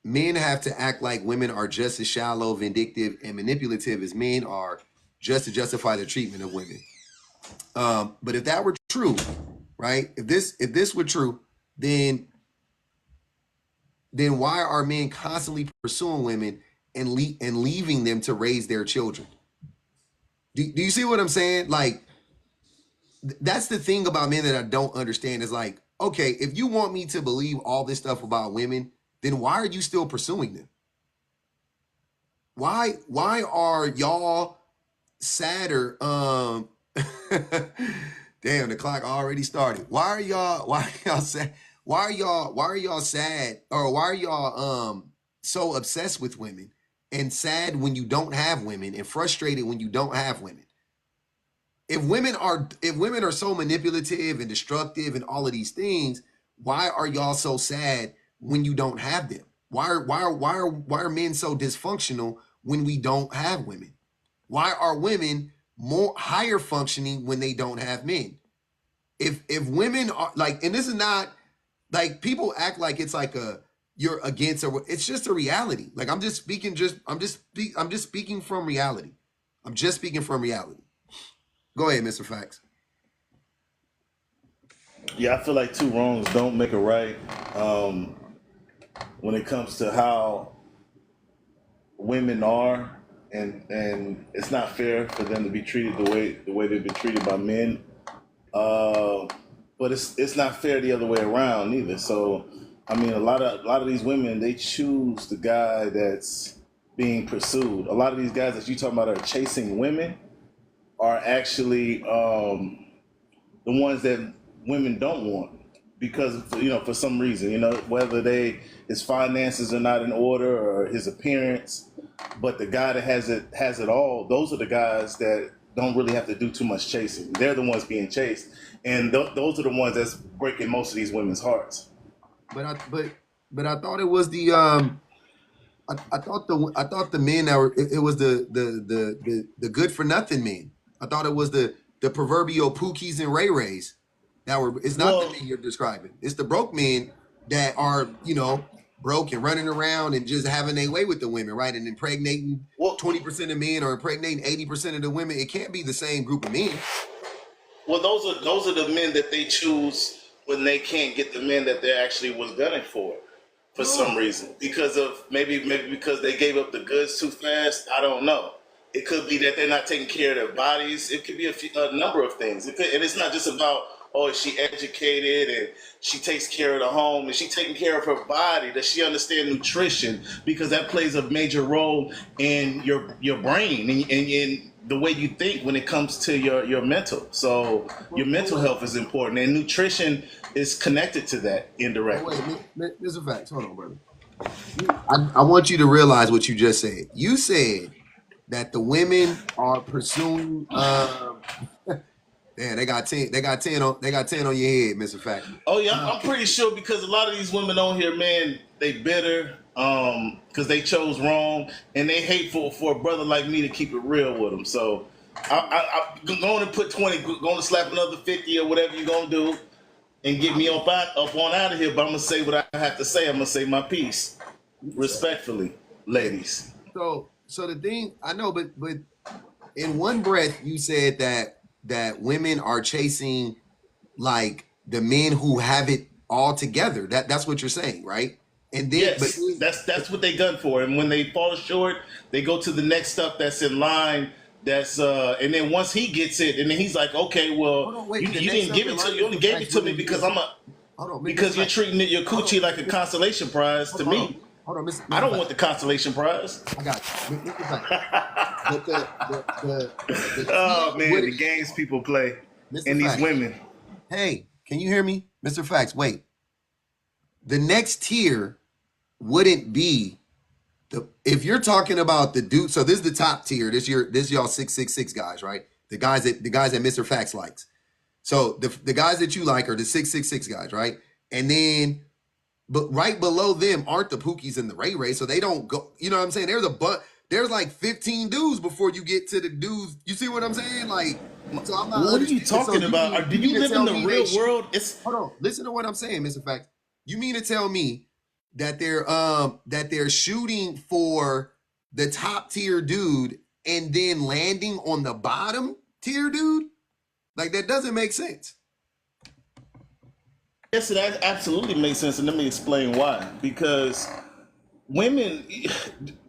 men have to act like women are just as shallow, vindictive, and manipulative as men are, just to justify the treatment of women. But if that were true, right? If this were true, then why are men constantly pursuing women and leaving them to raise their children? Do you see what I'm saying? Like, that's the thing about men that I don't understand is like, okay, if you want me to believe all this stuff about women, then why are you still pursuing them? Why are y'all sadder? Damn, the clock already started. Why are y'all sad? Why are y'all sad? Or why are y'all so obsessed with women and sad when you don't have women and frustrated when you don't have women? If women are so manipulative and destructive and all of these things, why are y'all so sad when you don't have them? Why are men so dysfunctional when we don't have women? Why are women more higher functioning when they don't have men? If women are like, and this is not like, people act like it's like a you're against, or it's just a reality. Like, I'm just speaking from reality. I'm just speaking from reality. Go ahead, Mr. Facts. Yeah, I feel like two wrongs don't make a right. Um, when it comes to how women are, and it's not fair for them to be treated the way they've been treated by men. Uh, but it's not fair the other way around either. So, I mean, a lot of these women, they choose the guy that's being pursued. A lot of these guys that you talking about are chasing women are actually the ones that women don't want because for some reason, whether his finances are not in order or his appearance. But the guy that has it all, those are the guys that don't really have to do too much chasing. They're the ones being chased, and those are the ones that's breaking most of these women's hearts. But I thought it was the men that were, it was the good for nothing men. I thought it was the proverbial Pookies and Ray Rays that were. It's not the Well, men you're describing. It's the broke men that are broke and running around and just having their way with the women, right? And impregnating well, 20% of men or impregnating 80% of the women. It can't be the same group of men. well, those are the men that they choose when they can't get the men that they actually was gunning for some No, reason because of maybe because they gave up the goods too fast. I don't know. It could be that they're not taking care of their bodies. It could be a number of things. And it's not just about, oh, is she educated and she takes care of the home and she taking care of her body? Does she understand nutrition? Because that plays a major role in your brain and the way you think when it comes to your mental. So your but mental wait, health is important, and nutrition is connected to that but indirectly. wait, Mr. Facts. Hold on, brother. I want you to realize what you just said. You said that the women are pursuing. Damn, they got 10 on your head, Mister Fact. Oh yeah, Uh, I'm pretty sure because a lot of these women on here, man, they bitter because they chose wrong, and they hateful for a brother like me to keep it real with them. So I'm going to put 20, going to slap another 50 or whatever you're gonna do, and get me up on out of here. But I'm gonna say what I have to say. I'm gonna say my piece respectfully, yeah. ladies. So the thing I know, but in one breath you said that women are chasing like the men who have it all together. That's what you're saying, right? And then, but Yes, that's what they gun for. And when they fall short, they go to the next stuff that's in line. And then once he gets it, and then he's like, okay, well, hold on, you, wait. The you next didn't stuff give in it to line, you only Mister gave it Facts, to me wouldn't because be. I'm a Hold on, Mister because you're Facts. treating it your Hold on, coochie like a consolation prize to hold on, me. hold on, I Mister don't want Facts. the consolation prize. I got you, Mister Facts. But the Oh tier man, the wouldn't, games people play Mister and these Facts. women. Hey, can you hear me, Mister Facts? Wait, the next tier wouldn't be if you're talking about the dude. So this is the top tier. This y'all 666 guys, right? The guys that Mister Facts likes. So the guys that you like are the 666 guys, right? And then but right below them aren't the Pookies and the Ray Ray, so they don't go. You know what I'm saying? There's like 15 dudes before you get to the dudes. You see what I'm saying? Like, so I'm not What are you understanding. So talking you about? mean Do you mean you to live in tell the me they real shoot? world? It's Hold on, listen to what I'm saying, Mr. Facts. You mean to tell me that they're shooting for the top tier dude and then landing on the bottom tier dude. Like that doesn't make sense. Yes, it absolutely makes sense, and let me explain why. Because women,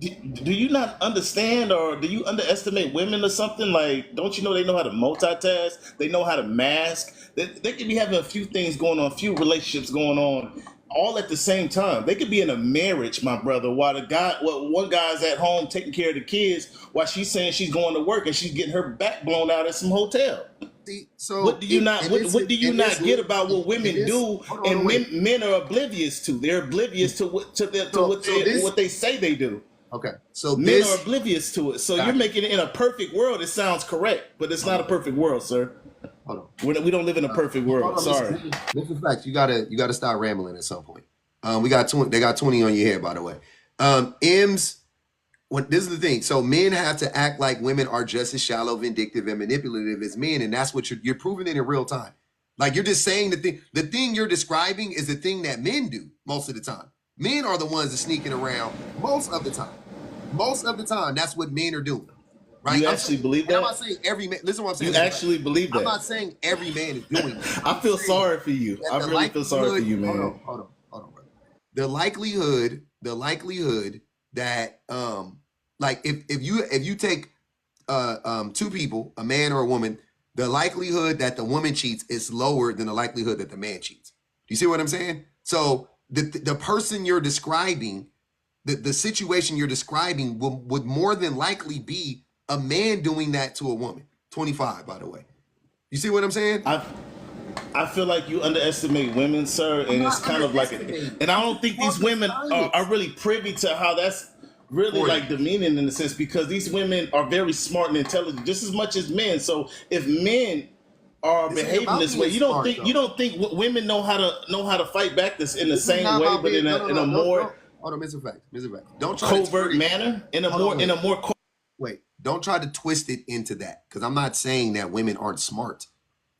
do you not understand, or do you underestimate women or something? Like, don't you know they know how to multitask? They know how to mask. They could be having a few things going on, a few relationships going on, all at the same time. They could be in a marriage, my brother, while one guy's at home taking care of the kids, while she's saying she's going to work and she's getting her back blown out at some hotel. See, so What do you not? What do you not get about what women do, and men are oblivious to? They're oblivious to what they say they do. Okay, so Men are oblivious to it. So you're making it in a perfect world. It sounds correct, but it's not a perfect world, sir. Hold on. We don't live in a perfect world. Sorry. This is facts. You gotta stop rambling at some point. They got 20 on your head, by the way. M's. This is the thing. So men have to act like women are just as shallow, vindictive, and manipulative as men, and that's what you're proving it in real time. Like you're just saying the thing you're describing is the thing that men do most of the time. Men are the ones that sneaking around most of the time. Most of the time, that's what men are doing. Right? You actually believe that? I'm not saying every man. Listen to what I'm saying. You actually believe that? I'm not saying every man is doing it. I feel sorry for you. I really feel sorry for you, man. Hold on, brother. The likelihood that like if you take two people, a man or a woman, the likelihood that the woman cheats is lower than the likelihood that the man cheats. Do you see what I'm saying? So the person you're describing, the situation you're describing would more than likely be a man doing that to a woman. 25, by the way. You see what I'm saying? I feel like you underestimate women, sir, and it's kind of like and I don't think these women are really privy to how that's really like demeaning in a sense, because these women are very smart and intelligent just as much as men. So if men are behaving this way, you don't think women know how to fight back this in the same way, but in a more hold on, Mr. Fact. Don't try covert manner, in a more wait, don't try to twist it into that, because I'm not saying that women aren't smart.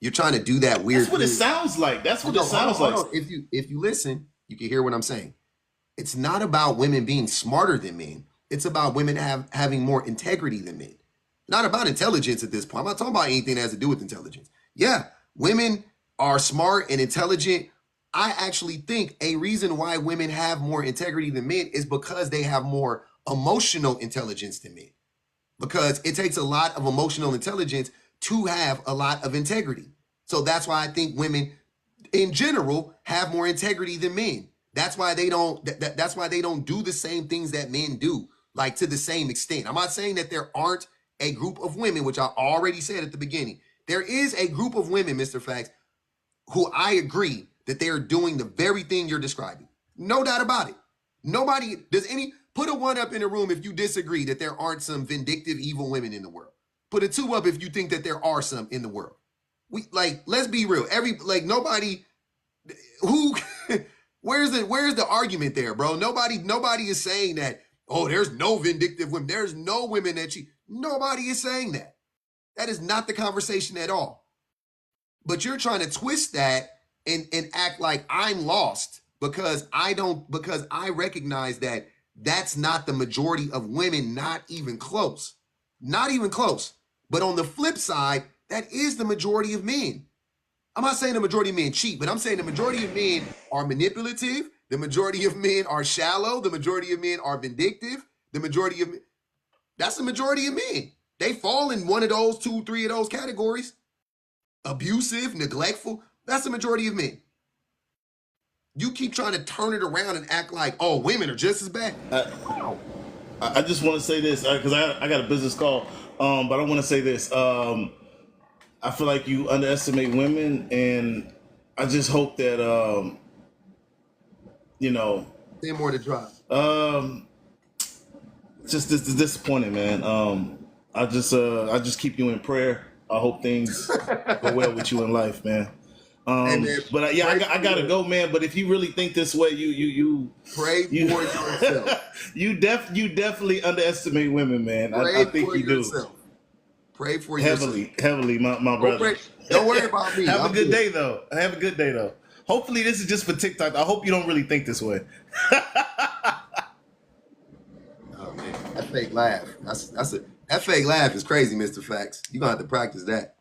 You're trying to do that weird. That's what it sounds like. That's what it sounds like. If you listen, you can hear what I'm saying. It's not about women being smarter than men. It's about women having more integrity than men. Not about intelligence at this point. I'm not talking about anything that has to do with intelligence. Yeah, women are smart and intelligent. I actually think a reason why women have more integrity than men is because they have more emotional intelligence than men. Because it takes a lot of emotional intelligence to have a lot of integrity. So that's why I think women in general have more integrity than men. That's why they don't that's why they don't do the same things that men do, like to the same extent. I'm not saying that there aren't a group of women, which I already said at the beginning. There is a group of women, Mr. Facts, who I agree that they are doing the very thing you're describing. No doubt about it. Nobody put a 1 up in the room if you disagree that there aren't some vindictive, evil women in the world. Put a 2 up if you think that there are some in the world. Let's be real. Nobody who where's the argument there, bro? Nobody is saying that, oh, there's no vindictive women. There's no women that cheat. Nobody is saying that. That is not the conversation at all. But you're trying to twist that and act like I'm lost because I recognize that that's not the majority of women, not even close. Not even close. But on the flip side, that is the majority of men. I'm not saying the majority of men cheat, but I'm saying the majority of men are manipulative. The majority of men are shallow. The majority of men are vindictive. That's the majority of men. They fall in one of those, 2, 3 of those categories. Abusive, neglectful. That's the majority of men. You keep trying to turn it around and act like, oh, women are just as bad. I just want to say this because I got a business call, but I want to say this. I feel like you underestimate women, and I just hope that Say more to drop. Just this is disappointing, man. I just keep you in prayer. I hope things go well with you in life, man. Hey, man, but I gotta go, man. But if you really think this way, you pray for yourself. you definitely underestimate women, man. I think you do. Pray for yourself. Heavily, my brother. Don't worry about me. Have a good day, though. Hopefully, this is just for TikTok. I hope you don't really think this way. Oh man, that fake laugh. That fake laugh is crazy, Mr. Facts. You gonna have to practice that.